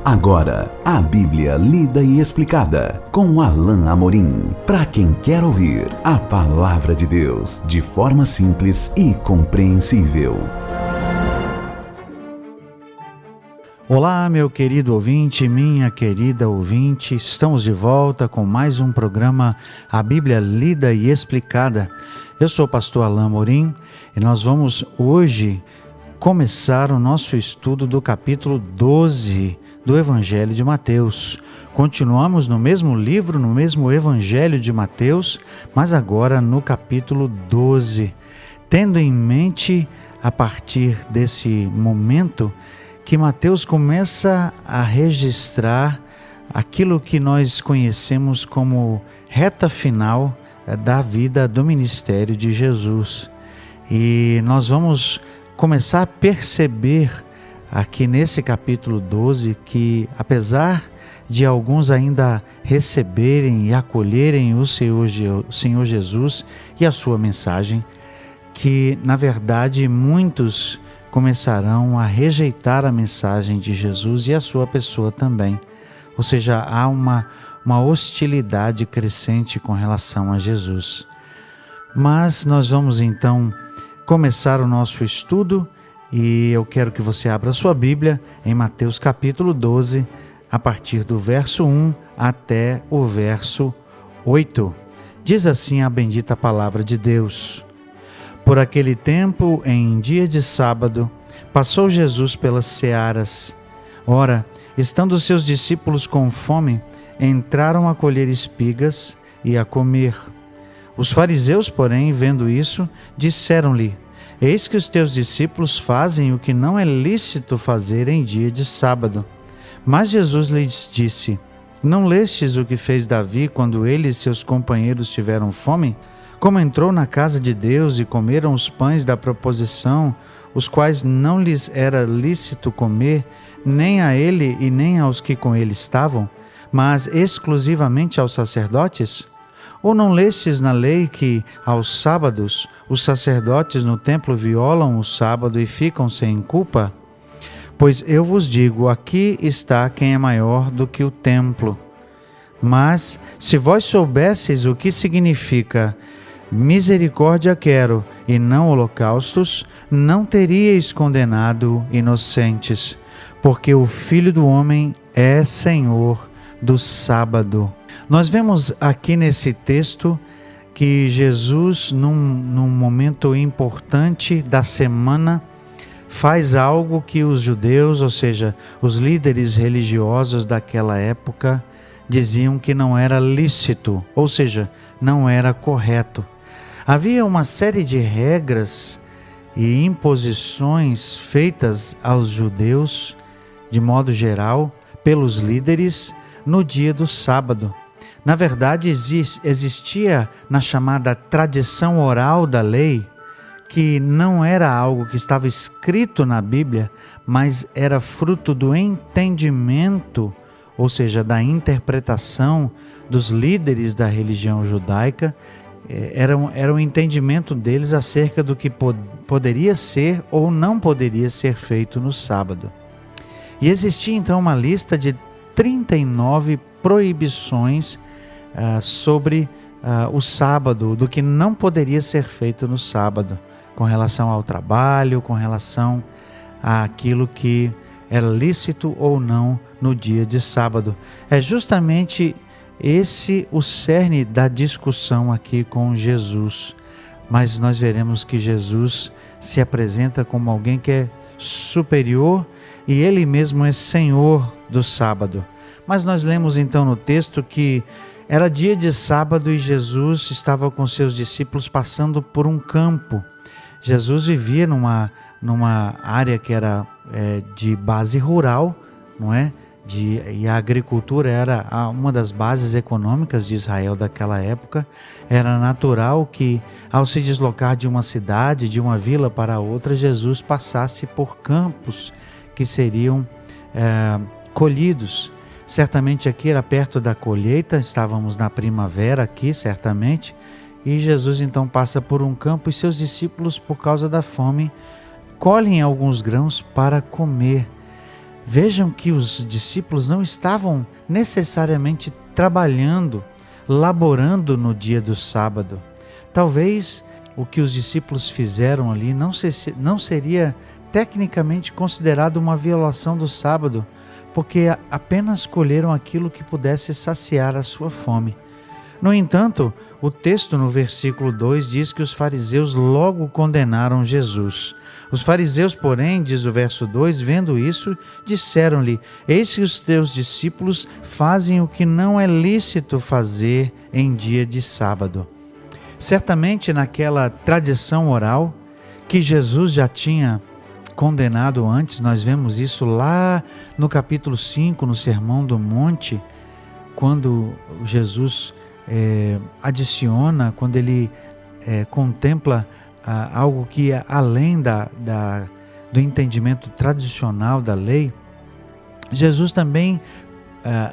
Agora, a Bíblia lida e explicada com Alain Amorim. Para quem quer ouvir a palavra de Deus de forma simples e compreensível. Olá, meu querido ouvinte, minha querida ouvinte. Estamos de volta com mais um programa A Bíblia Lida e Explicada. Eu sou o pastor Alain Amorim e nós vamos hoje começar o nosso estudo do capítulo 12 do Evangelho de Mateus. Continuamos no mesmo livro, no mesmo Evangelho de Mateus, mas agora no capítulo 12, tendo em mente, a partir desse momento, que Mateus começa a registrar aquilo que nós conhecemos como reta final da vida do ministério de Jesus. E nós vamos começar a perceber aqui nesse capítulo 12 que, apesar de alguns ainda receberem e acolherem o Senhor Jesus e a sua mensagem, que na verdade muitos começarão a rejeitar a mensagem de Jesus e a sua pessoa também. Ou seja, há uma hostilidade crescente com relação a Jesus. Mas nós vamos então começar o nosso estudo e eu quero que você abra a sua Bíblia em Mateus capítulo 12, a partir do verso 1 até o verso 8. Diz assim a bendita palavra de Deus: Por aquele tempo, em dia de sábado, passou Jesus pelas searas. Ora, estando seus discípulos com fome, entraram a colher espigas e a comer. Os fariseus, porém, vendo isso, disseram-lhe: Eis que os teus discípulos fazem o que não é lícito fazer em dia de sábado. Mas Jesus lhes disse: Não lestes o que fez Davi quando ele e seus companheiros tiveram fome? Como entrou na casa de Deus e comeram os pães da proposição, os quais não lhes era lícito comer, nem a ele e nem aos que com ele estavam, mas exclusivamente aos sacerdotes? Ou não lestes na lei que, aos sábados, os sacerdotes no templo violam o sábado e ficam sem culpa? Pois eu vos digo, aqui está quem é maior do que o templo. Mas, se vós soubesseis o que significa misericórdia quero e não holocaustos, não teríeis condenado inocentes, porque o Filho do Homem é Senhor do sábado. Nós vemos aqui nesse texto que Jesus, num momento importante da semana, faz algo que os judeus, ou seja, os líderes religiosos daquela época, diziam que não era lícito, ou seja, não era correto. Havia uma série de regras e imposições feitas aos judeus, de modo geral, pelos líderes no dia do sábado. Na verdade, existia na chamada tradição oral da lei, que não era algo que estava escrito na Bíblia, mas era fruto do entendimento, ou seja, da interpretação dos líderes da religião judaica. Era o entendimento deles acerca do que poderia ser ou não poderia ser feito no sábado. E existia então uma lista de 39 proibições sobre o sábado, do que não poderia ser feito no sábado, com relação ao trabalho, com relação àquilo que era lícito ou não no dia de sábado. É justamente esse o cerne da discussão aqui com Jesus. Mas nós veremos que Jesus se apresenta como alguém que é superior e Ele mesmo é Senhor do sábado. Mas nós lemos então no texto que era dia de sábado e Jesus estava com seus discípulos passando por um campo. Jesus vivia numa área que era de base rural, não é? E a agricultura era uma das bases econômicas de Israel daquela época. Era natural que, ao se deslocar de uma cidade, de uma vila para outra, Jesus passasse por campos que seriam colhidos. Certamente aqui era perto da colheita, estávamos na primavera aqui, certamente, e Jesus então passa por um campo e seus discípulos, por causa da fome, colhem alguns grãos para comer. Vejam que os discípulos não estavam necessariamente trabalhando, laborando no dia do sábado. Talvez o que os discípulos fizeram ali não seria tecnicamente considerado uma violação do sábado, porque apenas colheram aquilo que pudesse saciar a sua fome. No entanto, o texto no versículo 2 diz que os fariseus logo condenaram Jesus. Os fariseus, porém, diz o verso 2, vendo isso, disseram-lhe: eis que os teus discípulos fazem o que não é lícito fazer em dia de sábado. Certamente naquela tradição oral que Jesus já tinha condenado antes, nós vemos isso lá no capítulo 5, no Sermão do Monte, quando Jesus adiciona, quando ele contempla algo que é além do entendimento tradicional da lei. Jesus também,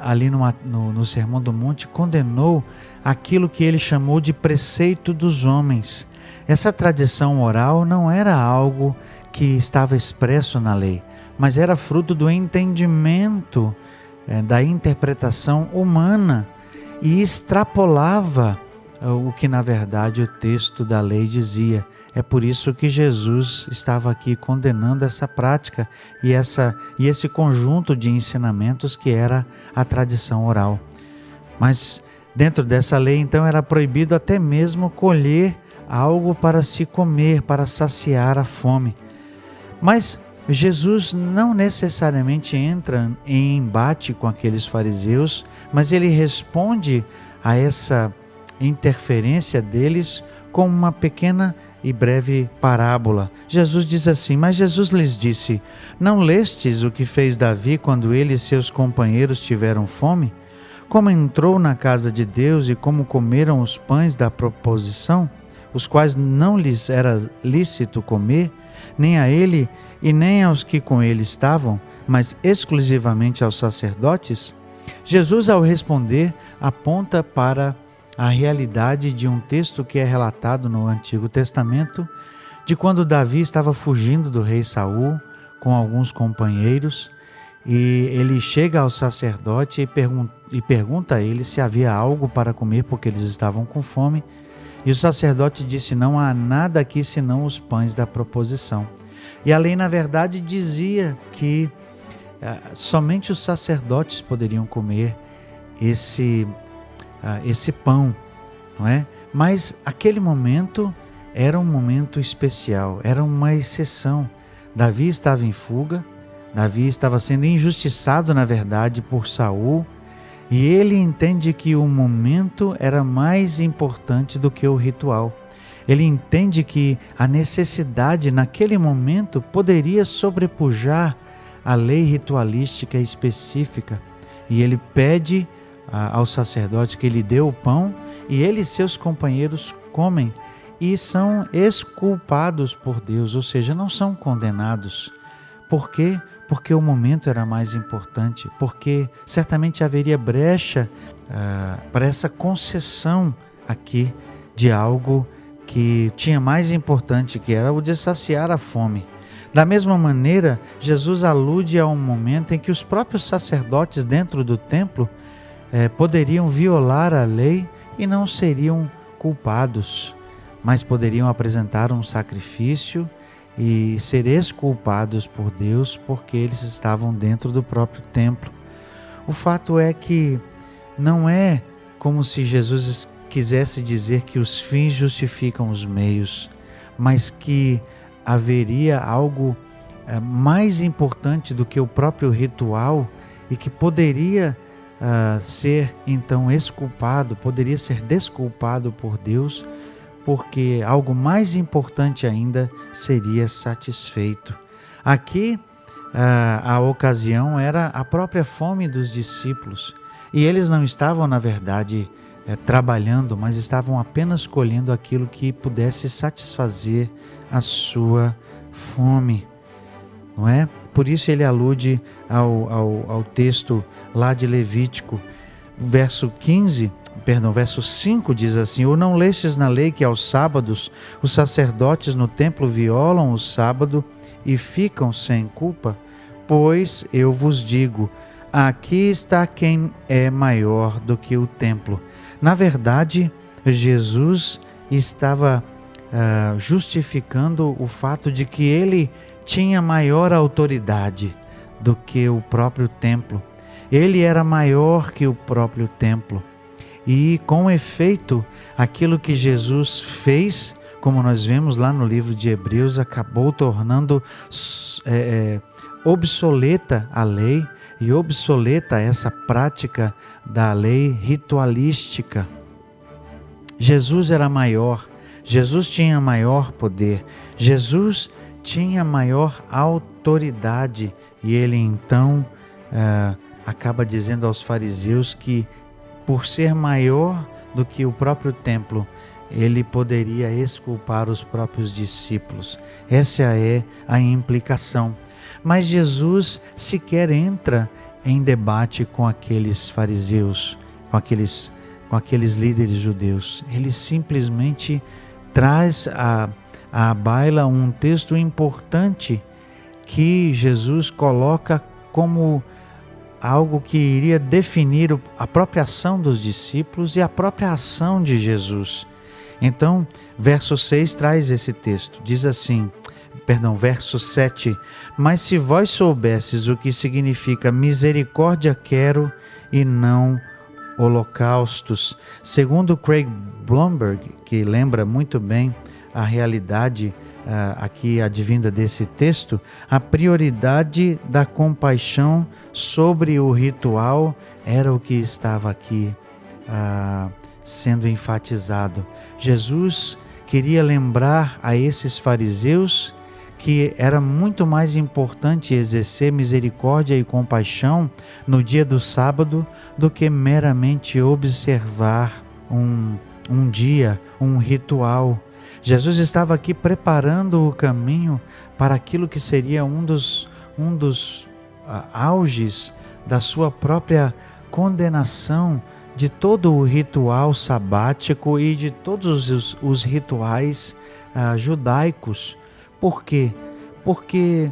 ali no Sermão do Monte, condenou aquilo que ele chamou de preceito dos homens. Essa tradição oral não era algo que estava expresso na lei, mas era fruto do entendimento, da interpretação humana, e extrapolava o que na verdade o texto da lei dizia. É por isso que Jesus estava aqui condenando essa prática e esse conjunto de ensinamentos que era a tradição oral. Mas dentro dessa lei, então, era proibido até mesmo colher algo para se comer, para saciar a fome. Mas Jesus não necessariamente entra em embate com aqueles fariseus, mas ele responde a essa interferência deles com uma pequena e breve parábola. Jesus diz assim: mas Jesus lhes disse: não lestes o que fez Davi quando ele e seus companheiros tiveram fome? Como entrou na casa de Deus e como comeram os pães da proposição, os quais não lhes era lícito comer, nem a ele e nem aos que com ele estavam, mas exclusivamente aos sacerdotes? Jesus, ao responder, aponta para a realidade de um texto que é relatado no Antigo Testamento, de quando Davi estava fugindo do rei Saul com alguns companheiros, e ele chega ao sacerdote e pergunta a ele se havia algo para comer, porque eles estavam com fome. E o sacerdote disse: não há nada aqui senão os pães da proposição. E a lei, na verdade, dizia que somente os sacerdotes poderiam comer esse pão, não é? Mas aquele momento era um momento especial, era uma exceção. Davi estava em fuga, Davi estava sendo injustiçado, na verdade, por Saul, e ele entende que o momento era mais importante do que o ritual. Ele entende que a necessidade naquele momento poderia sobrepujar a lei ritualística específica, e ele pede ao sacerdote que lhe dê o pão, e ele e seus companheiros comem e são exculpados por Deus, ou seja, não são condenados. Por quê? Porque o momento era mais importante, porque certamente haveria brecha para essa concessão aqui de algo que tinha mais importante, que era o de saciar a fome. Da mesma maneira, Jesus alude a um momento em que os próprios sacerdotes dentro do templo poderiam violar a lei e não seriam culpados, mas poderiam apresentar um sacrifício e ser exculpados por Deus, porque eles estavam dentro do próprio templo. O fato é que não é como se Jesus quisesse dizer que os fins justificam os meios, mas que haveria algo mais importante do que o próprio ritual e que poderia ser então exculpado, poderia ser desculpado por Deus, porque algo mais importante ainda seria satisfeito. Aqui a ocasião era a própria fome dos discípulos, e eles não estavam, na verdade, trabalhando, mas estavam apenas colhendo aquilo que pudesse satisfazer a sua fome, não é? Por isso ele alude ao texto lá de Levítico, verso 5 diz assim: ou não lestes na lei que aos sábados os sacerdotes no templo violam o sábado e ficam sem culpa? pois eu vos digo, aqui está quem é maior do que o templo. Na verdade, Jesus estava justificando o fato de que ele tinha maior autoridade do que o próprio templo. Ele era maior que o próprio templo. E, com efeito, aquilo que Jesus fez, como nós vemos lá no livro de Hebreus, acabou tornando obsoleta a lei e obsoleta essa prática da lei ritualística. Jesus era maior, Jesus tinha maior poder, Jesus tinha maior autoridade, e ele então acaba dizendo aos fariseus que, por ser maior do que o próprio templo, ele poderia exculpar os próprios discípulos. Essa é a implicação. Mas Jesus sequer entra em debate com aqueles fariseus, com aqueles líderes judeus. Ele simplesmente traz à baila um texto importante que Jesus coloca como algo que iria definir a própria ação dos discípulos e a própria ação de Jesus. Então, verso 6 traz esse texto, verso 7, mas se vós soubesses o que significa misericórdia quero e não holocaustos, segundo Craig Blomberg, que lembra muito bem a realidade aqui advinda desse texto, a prioridade da compaixão sobre o ritual era o que estava aqui sendo enfatizado. Jesus queria lembrar a esses fariseus que era muito mais importante exercer misericórdia e compaixão no dia do sábado do que meramente observar um dia, um ritual. Jesus estava aqui preparando o caminho para aquilo que seria um dos auges da sua própria condenação de todo o ritual sabático e de todos os rituais judaicos. Por quê? Porque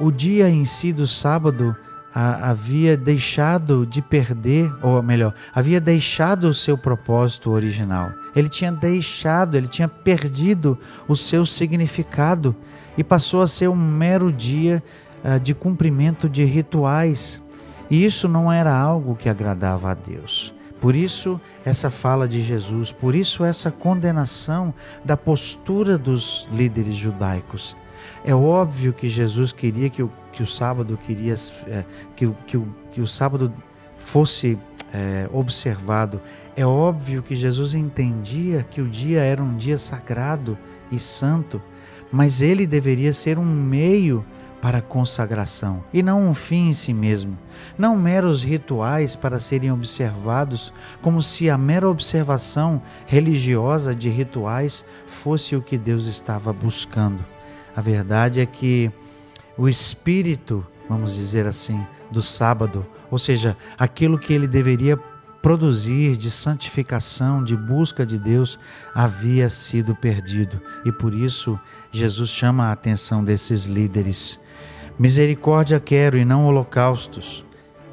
o dia em si do sábado havia deixado de perder, ou melhor, havia deixado o seu propósito original. Ele tinha perdido o seu significado e passou a ser um mero dia de cumprimento de rituais. E isso não era algo que agradava a Deus. Por isso essa fala de Jesus, por isso essa condenação da postura dos líderes judaicos. É óbvio que Jesus queria que o sábado que o sábado fosse observado. É óbvio que Jesus entendia que o dia era um dia sagrado e santo, mas ele deveria ser um meio para a consagração e não um fim em si mesmo. Não meros rituais para serem observados, como se a mera observação religiosa de rituais fosse o que Deus estava buscando. A verdade é que o espírito, vamos dizer assim, do sábado, ou seja, aquilo que ele deveria produzir de santificação, de busca de Deus, havia sido perdido. E por isso Jesus chama a atenção desses líderes. Misericórdia quero e não holocaustos,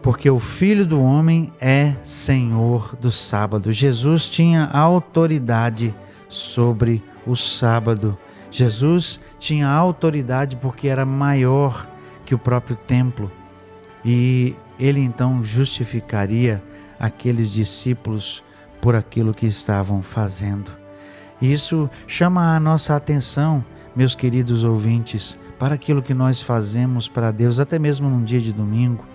porque o Filho do Homem é Senhor do sábado. Jesus tinha autoridade sobre o sábado. Jesus tinha autoridade porque era maior que o próprio templo. E ele então justificaria aqueles discípulos por aquilo que estavam fazendo. Isso chama a nossa atenção, meus queridos ouvintes, para aquilo que nós fazemos para Deus, até mesmo num dia de domingo.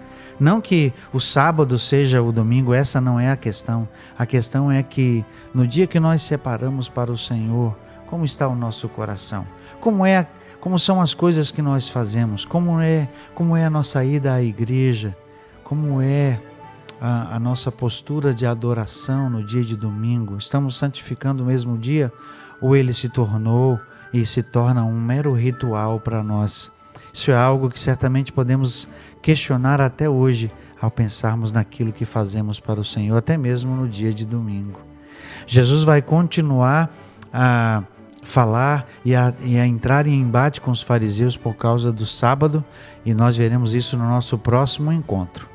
Não que o sábado seja o domingo, essa não é a questão. A questão é que no dia que nós separamos para o Senhor, como está o nosso coração? Como são as coisas que nós fazemos? Como é a nossa ida à igreja? Como é a nossa postura de adoração no dia de domingo? Estamos santificando o mesmo dia? Ou ele se tornou e se torna um mero ritual para nós? Isso é algo que certamente podemos questionar até hoje ao pensarmos naquilo que fazemos para o Senhor, até mesmo no dia de domingo. Jesus vai continuar a falar e a entrar em embate com os fariseus por causa do sábado, e nós veremos isso no nosso próximo encontro.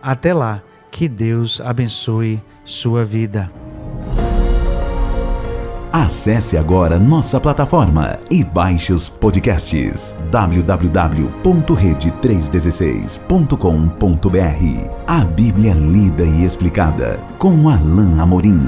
Até lá, que Deus abençoe sua vida. Acesse agora nossa plataforma e baixe os podcasts www.rede316.com.br. A Bíblia lida e explicada com Alain Amorim.